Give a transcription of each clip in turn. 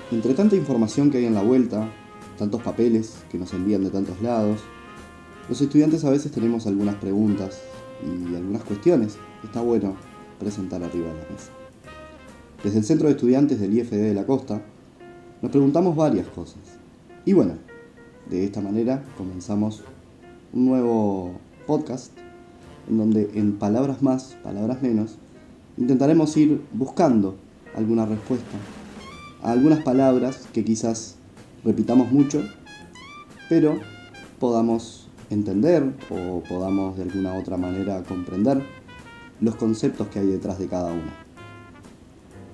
Entre tanta información que hay en la vuelta, tantos papeles que nos envían de tantos lados, los estudiantes a veces tenemos algunas preguntas y algunas cuestiones que está bueno presentar arriba de la mesa. Desde el Centro de Estudiantes del IFD de la Costa, nos preguntamos varias cosas. Y bueno, de esta manera comenzamos un nuevo podcast en donde en palabras más, palabras menos, intentaremos ir buscando alguna respuesta a algunas palabras que quizás repitamos mucho, pero podamos entender o podamos de alguna otra manera comprender los conceptos que hay detrás de cada una.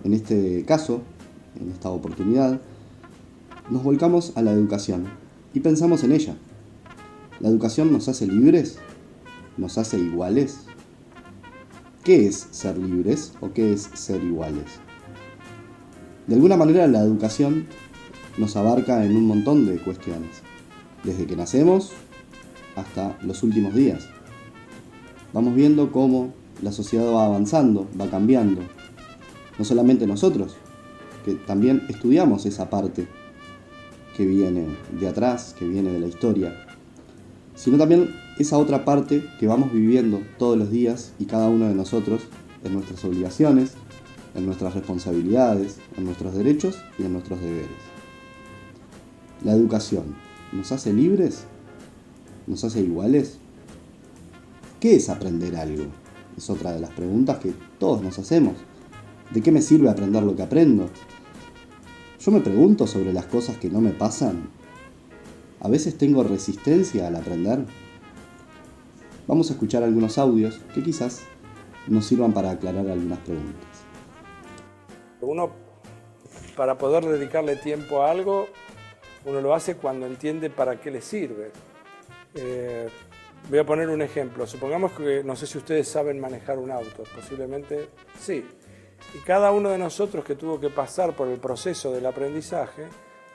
En este caso, en esta oportunidad, nos volcamos a la educación y pensamos en ella. ¿La educación nos hace libres? ¿Nos hace iguales? ¿Qué es ser libres o qué es ser iguales? De alguna manera la educación nos abarca en un montón de cuestiones, desde que nacemos hasta los últimos días. Vamos viendo cómo la sociedad va avanzando, va cambiando. No solamente nosotros, que también estudiamos esa parte que viene de atrás, que viene de la historia, sino también esa otra parte que vamos viviendo todos los días y cada uno de nosotros en nuestras obligaciones, en nuestras responsabilidades, en nuestros derechos y en nuestros deberes. ¿La educación nos hace libres? ¿Nos hace iguales? ¿Qué es aprender algo? Es otra de las preguntas que todos nos hacemos. ¿De qué me sirve aprender lo que aprendo? Yo me pregunto sobre las cosas que no me pasan. ¿A veces tengo resistencia al aprender? Vamos a escuchar algunos audios que quizás nos sirvan para aclarar algunas preguntas. Uno, para poder dedicarle tiempo a algo, uno lo hace cuando entiende para qué le sirve. Voy a poner un ejemplo. Supongamos que, no sé si ustedes saben manejar un auto, posiblemente sí. Y cada uno de nosotros que tuvo que pasar por el proceso del aprendizaje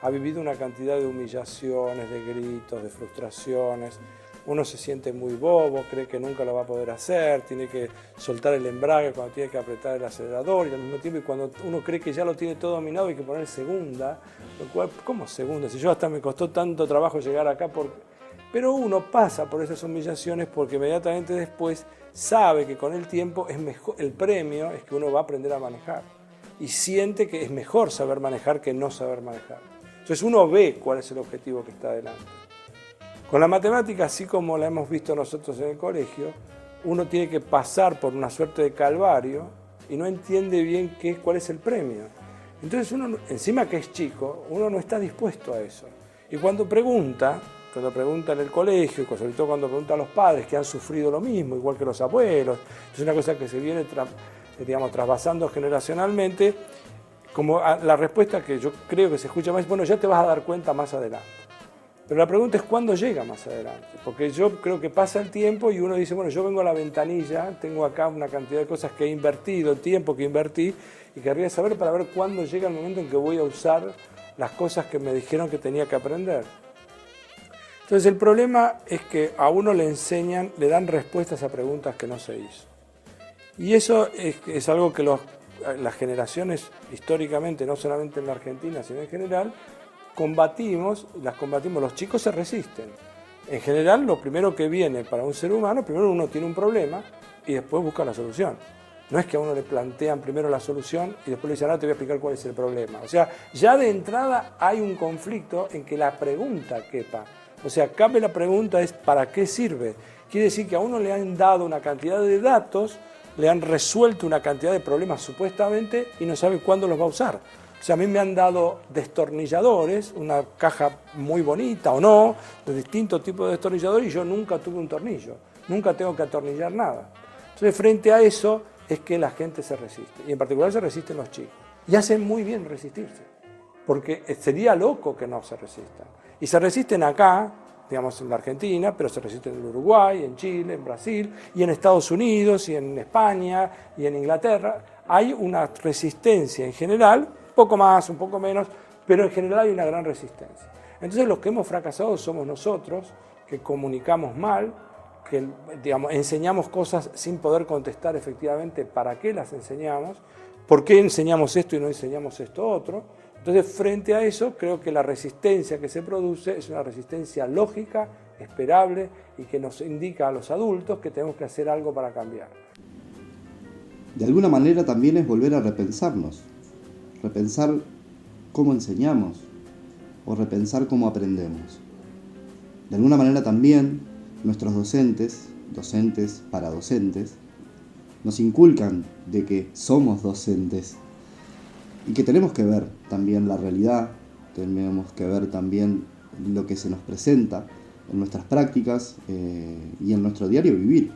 ha vivido una cantidad de humillaciones, de gritos, de frustraciones. Uno se siente muy bobo, cree que nunca lo va a poder hacer, tiene que soltar el embrague cuando tiene que apretar el acelerador y al mismo tiempo y cuando uno cree que ya lo tiene todo dominado hay que poner segunda, lo cual, ¿cómo segunda? Si yo hasta me costó tanto trabajo llegar acá, pero uno pasa por esas humillaciones porque inmediatamente después sabe que con el tiempo es mejor, el premio es que uno va a aprender a manejar y siente que es mejor saber manejar que no saber manejar. Entonces uno ve cuál es el objetivo que está delante. Con la matemática, así como la hemos visto nosotros en el colegio, uno tiene que pasar por una suerte de calvario y no entiende bien cuál es el premio. Entonces uno, encima que es chico, uno no está dispuesto a eso. Y cuando pregunta en el colegio, y sobre todo cuando pregunta a los padres que han sufrido lo mismo, igual que los abuelos, es una cosa que se viene trasvasando generacionalmente, como la respuesta que yo creo que se escucha más es, bueno, ya te vas a dar cuenta más adelante. Pero la pregunta es cuándo llega más adelante, porque yo creo que pasa el tiempo y uno dice, bueno, yo vengo a la ventanilla, tengo acá una cantidad de cosas que he invertido, el tiempo que invertí, y querría saber para ver cuándo llega el momento en que voy a usar las cosas que me dijeron que tenía que aprender. Entonces el problema es que a uno le enseñan, le dan respuestas a preguntas que no se hizo. Y eso es algo que las generaciones históricamente, no solamente en la Argentina, sino en general, las combatimos, los chicos se resisten. En general, lo primero que viene para un ser humano, primero uno tiene un problema y después busca la solución. No es que a uno le plantean primero la solución y después le dicen, ahora te voy a explicar cuál es el problema. O sea, ya de entrada hay un conflicto en que la pregunta quepa. O sea, cabe la pregunta es, ¿para qué sirve? Quiere decir que a uno le han dado una cantidad de datos, le han resuelto una cantidad de problemas supuestamente y no sabe cuándo los va a usar. O sea, a mí me han dado destornilladores, una caja muy bonita o no, de distintos tipos de destornilladores y yo nunca tuve un tornillo, nunca tengo que atornillar nada. Entonces, frente a eso es que la gente se resiste, y en particular se resisten los chicos. Y hacen muy bien resistirse, porque sería loco que no se resistan. Y se resisten acá, digamos en la Argentina, pero se resisten en Uruguay, en Chile, en Brasil, y en Estados Unidos, y en España, y en Inglaterra. Hay una resistencia en general, un poco más, un poco menos, pero en general hay una gran resistencia. Entonces los que hemos fracasado somos nosotros, que comunicamos mal, que enseñamos cosas sin poder contestar efectivamente para qué las enseñamos, por qué enseñamos esto y no enseñamos esto otro, Entonces, frente a eso, creo que la resistencia que se produce es una resistencia lógica, esperable y que nos indica a los adultos que tenemos que hacer algo para cambiar. De alguna manera también es volver a repensarnos, repensar cómo enseñamos o repensar cómo aprendemos. De alguna manera también nuestros docentes para docentes, nos inculcan de que somos docentes y que tenemos que ver también la realidad, tenemos que ver también lo que se nos presenta en nuestras prácticas y en nuestro diario vivir.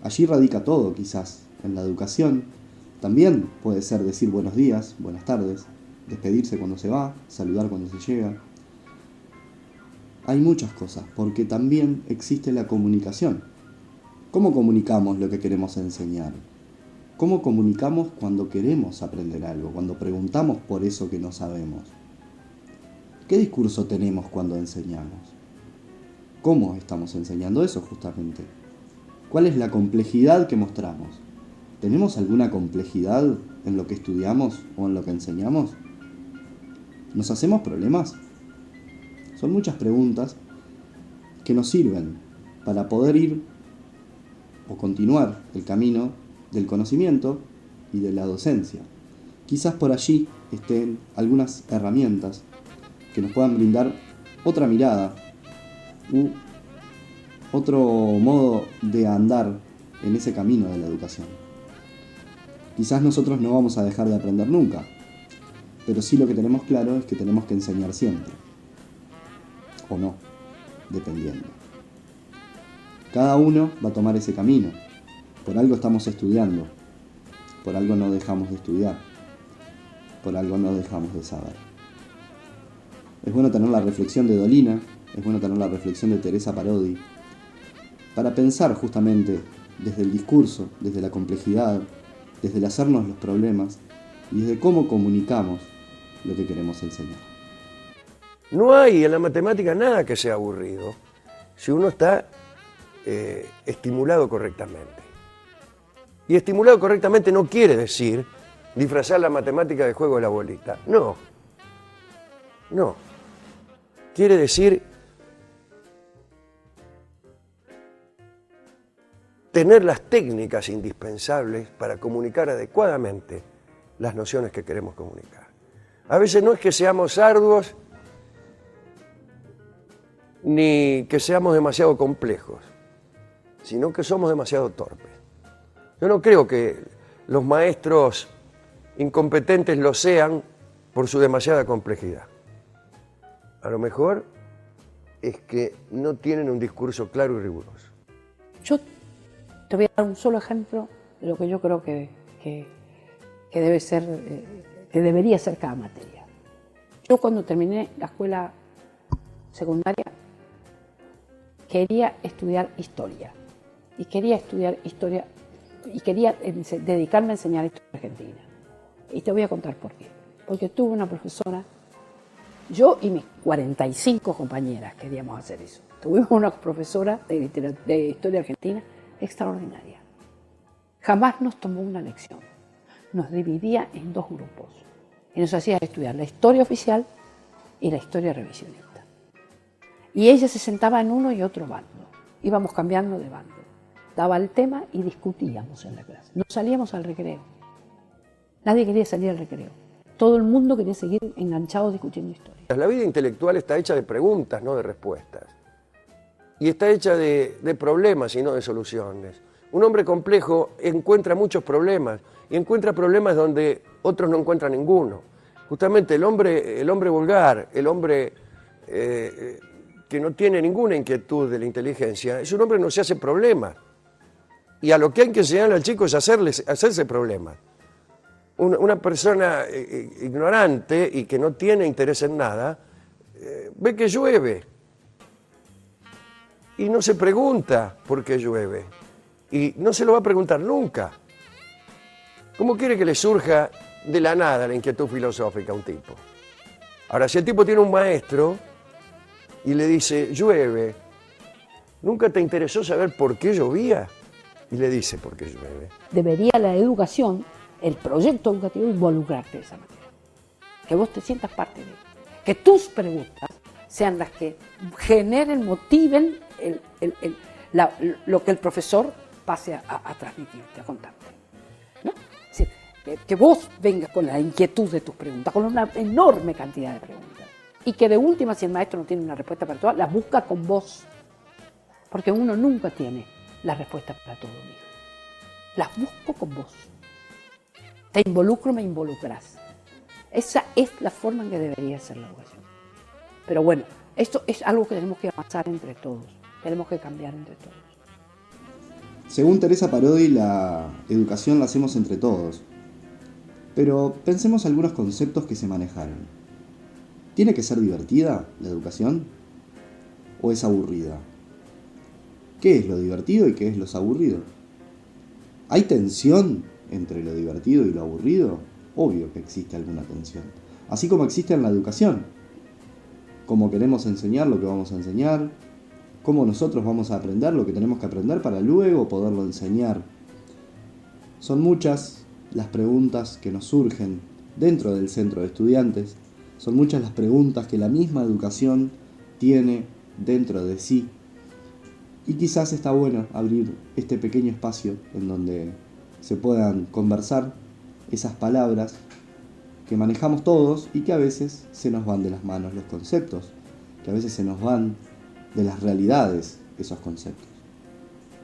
Allí radica todo, quizás, en la educación. También puede ser decir buenos días, buenas tardes, despedirse cuando se va, saludar cuando se llega. Hay muchas cosas, porque también existe la comunicación. ¿Cómo comunicamos lo que queremos enseñar? ¿Cómo comunicamos cuando queremos aprender algo, cuando preguntamos por eso que no sabemos? ¿Qué discurso tenemos cuando enseñamos? ¿Cómo estamos enseñando eso justamente? ¿Cuál es la complejidad que mostramos? ¿Tenemos alguna complejidad en lo que estudiamos o en lo que enseñamos? ¿Nos hacemos problemas? Son muchas preguntas que nos sirven para poder ir o continuar el camino del conocimiento y de la docencia. Quizás por allí estén algunas herramientas que nos puedan brindar otra mirada u otro modo de andar en ese camino de la educación. Quizás nosotros no vamos a dejar de aprender nunca, pero sí lo que tenemos claro es que tenemos que enseñar siempre. O no, dependiendo. Cada uno va a tomar ese camino. Por algo estamos estudiando, por algo no dejamos de estudiar, por algo no dejamos de saber. Es bueno tener la reflexión de Dolina, es bueno tener la reflexión de Teresa Parodi, para pensar justamente desde el discurso, desde la complejidad, desde el hacernos los problemas y desde cómo comunicamos lo que queremos enseñar. No hay en la matemática nada que sea aburrido si uno está estimulado correctamente. Y estimulado correctamente no quiere decir disfrazar la matemática de juego de la bolita. No. No. Quiere decir tener las técnicas indispensables para comunicar adecuadamente las nociones que queremos comunicar. A veces no es que seamos arduos ni que seamos demasiado complejos, sino que somos demasiado torpes. Yo no creo que los maestros incompetentes lo sean por su demasiada complejidad. A lo mejor es que no tienen un discurso claro y riguroso. Yo te voy a dar un solo ejemplo de lo que yo creo que debe ser, que debería ser cada materia. Yo cuando terminé la escuela secundaria quería estudiar historia y quería dedicarme a enseñar historia argentina. Y te voy a contar por qué. Porque tuve una profesora, yo y mis 45 compañeras queríamos hacer eso. Tuvimos una profesora de historia argentina extraordinaria. Jamás nos tomó una lección. Nos dividía en dos grupos y nos hacía estudiar la historia oficial y la historia revisionista. Y ella se sentaba en uno y otro bando. Íbamos cambiando de bando. Daba el tema y discutíamos en la clase. No salíamos al recreo. Nadie quería salir al recreo. Todo el mundo quería seguir enganchado discutiendo historia. La vida intelectual está hecha de preguntas, no de respuestas. Y está hecha de problemas y no de soluciones. Un hombre complejo encuentra muchos problemas y encuentra problemas donde otros no encuentran ninguno. Justamente el hombre vulgar, el hombre que no tiene ninguna inquietud de la inteligencia, es un hombre que no se hace problemas. Y a lo que hay que enseñarle al chico es hacerse problemas. Una persona ignorante y que no tiene interés en nada, ve que llueve y no se pregunta por qué llueve. Y no se lo va a preguntar nunca. ¿Cómo quiere que le surja de la nada la inquietud filosófica a un tipo? Ahora, si el tipo tiene un maestro y le dice, llueve, ¿nunca te interesó saber por qué llovía? Y le dice, ¿por qué llueve? Debería la educación, el proyecto educativo, involucrarte de esa manera. que vos te sientas parte de él, que tus preguntas sean las que generen, motiven lo que el profesor pase a transmitirte, a contarte, ¿no? Es decir, que vos vengas con la inquietud de tus preguntas, con una enorme cantidad de preguntas, y que de última, si el maestro no tiene una respuesta para todas, las busca con vos, porque uno nunca tiene la respuesta para todo, hijo. Las busco con vos. Te involucro, me involucrás. Esa es la forma en que debería ser la educación. Pero bueno, esto es algo que tenemos que avanzar entre todos, tenemos que cambiar entre todos. Según Teresa Parodi, la educación la hacemos entre todos. Pero pensemos algunos conceptos que se manejaron. ¿Tiene que ser divertida la educación? ¿O es aburrida? ¿Qué es lo divertido y qué es lo aburrido? ¿Hay tensión entre lo divertido y lo aburrido? Obvio que existe alguna tensión. Así como existe en la educación. Cómo queremos enseñar lo que vamos a enseñar, cómo nosotros vamos a aprender lo que tenemos que aprender para luego poderlo enseñar. Son muchas las preguntas que nos surgen dentro del centro de estudiantes, son muchas las preguntas que la misma educación tiene dentro de sí. Y quizás está bueno abrir este pequeño espacio en donde se puedan conversar esas palabras que manejamos todos y que a veces se nos van de las manos los conceptos, que a veces se nos van de las realidades esos conceptos.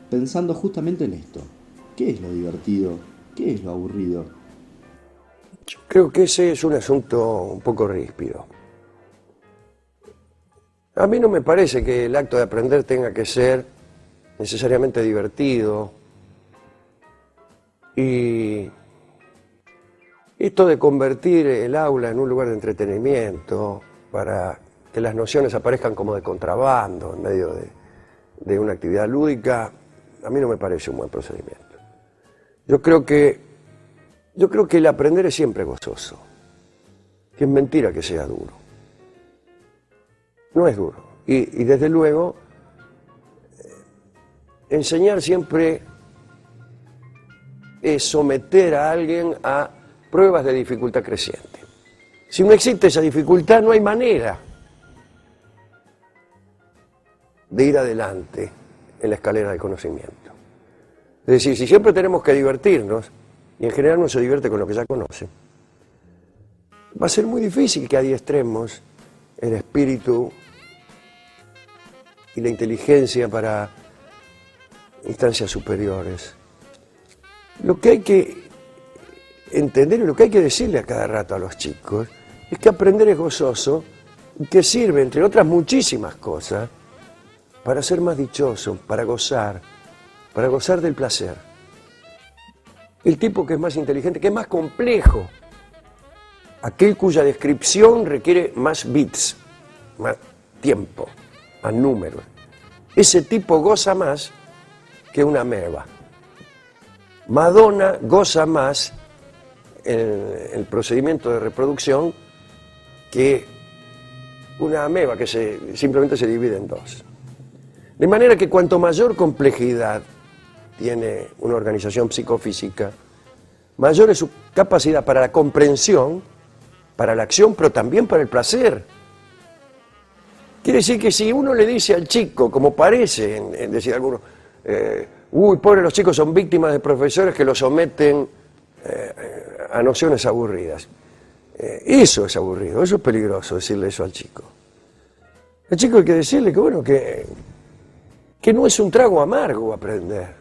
Pensando justamente en esto, ¿qué es lo divertido? ¿Qué es lo aburrido? Yo creo que ese es un asunto un poco ríspido. A mí no me parece que el acto de aprender tenga que ser necesariamente divertido. Y esto de convertir el aula en un lugar de entretenimiento para que las nociones aparezcan como de contrabando en medio de una actividad lúdica, a mí no me parece un buen procedimiento. Yo creo que el aprender es siempre gozoso, que es mentira que sea duro. No es duro. Y desde luego, enseñar siempre es someter a alguien a pruebas de dificultad creciente. Si no existe esa dificultad, no hay manera de ir adelante en la escalera del conocimiento. Es decir, si siempre tenemos que divertirnos, y en general no se divierte con lo que ya conoce, va a ser muy difícil que adiestremos el espíritu y la inteligencia para instancias superiores. Lo que hay que entender y lo que hay que decirle a cada rato a los chicos es que aprender es gozoso y que sirve, entre otras muchísimas cosas, para ser más dichoso, para gozar del placer. El tipo que es más inteligente, que es más complejo, aquel cuya descripción requiere más bits, más tiempo, más números. Ese tipo goza más que una ameba. Madonna goza más el procedimiento de reproducción que una ameba que simplemente se divide en dos. De manera que cuanto mayor complejidad tiene una organización psicofísica, mayor es su capacidad para la comprensión, para la acción, pero también para el placer. Quiere decir que si uno le dice al chico, como parece en decir algunos, uy, pobre, los chicos son víctimas de profesores que los someten a nociones aburridas. Eso es aburrido, eso es peligroso decirle eso al chico. Al chico hay que decirle que, bueno, que no es un trago amargo aprender,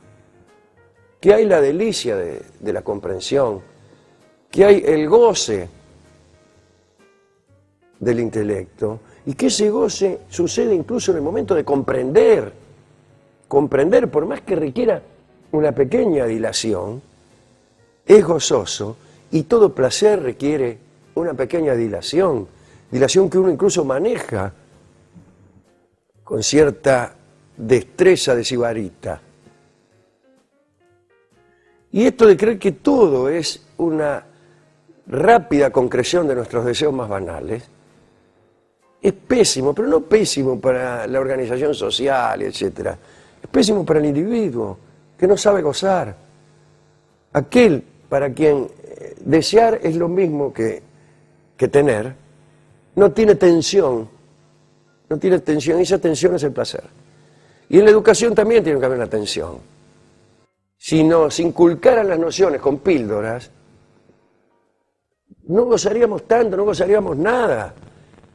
que hay la delicia de la comprensión, que hay el goce del intelecto y que ese goce sucede incluso en el momento de comprender. Comprender, por más que requiera una pequeña dilación, es gozoso y todo placer requiere una pequeña dilación que uno incluso maneja con cierta destreza de sibarita. Y esto de creer que todo es una rápida concreción de nuestros deseos más banales es pésimo, pero no pésimo para la organización social, etc. Es pésimo para el individuo que no sabe gozar. Aquel para quien desear es lo mismo que que tener, no tiene tensión. No tiene tensión, y esa tensión es el placer. Y en la educación también tiene que haber una tensión. Si nos inculcaran las nociones con píldoras, no gozaríamos tanto, no gozaríamos nada.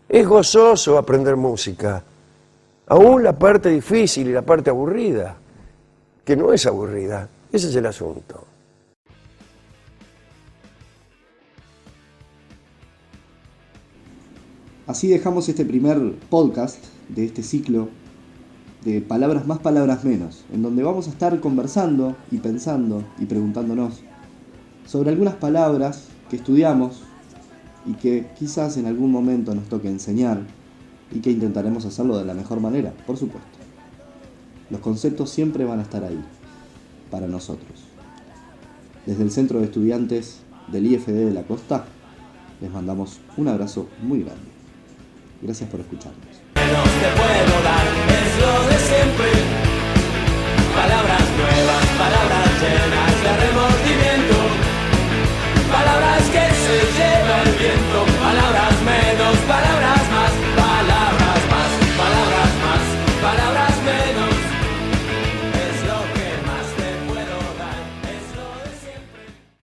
Es gozoso aprender música. Aún la parte difícil y la parte aburrida, que no es aburrida. Ese es el asunto. Así dejamos este primer podcast de este ciclo de Palabras más, palabras menos, en donde vamos a estar conversando y pensando y preguntándonos sobre algunas palabras que estudiamos y que quizás en algún momento nos toque enseñar y que intentaremos hacerlo de la mejor manera, por supuesto. Los conceptos siempre van a estar ahí, para nosotros. Desde el Centro de Estudiantes del IFD de la Costa, les mandamos un abrazo muy grande. Gracias por escucharnos.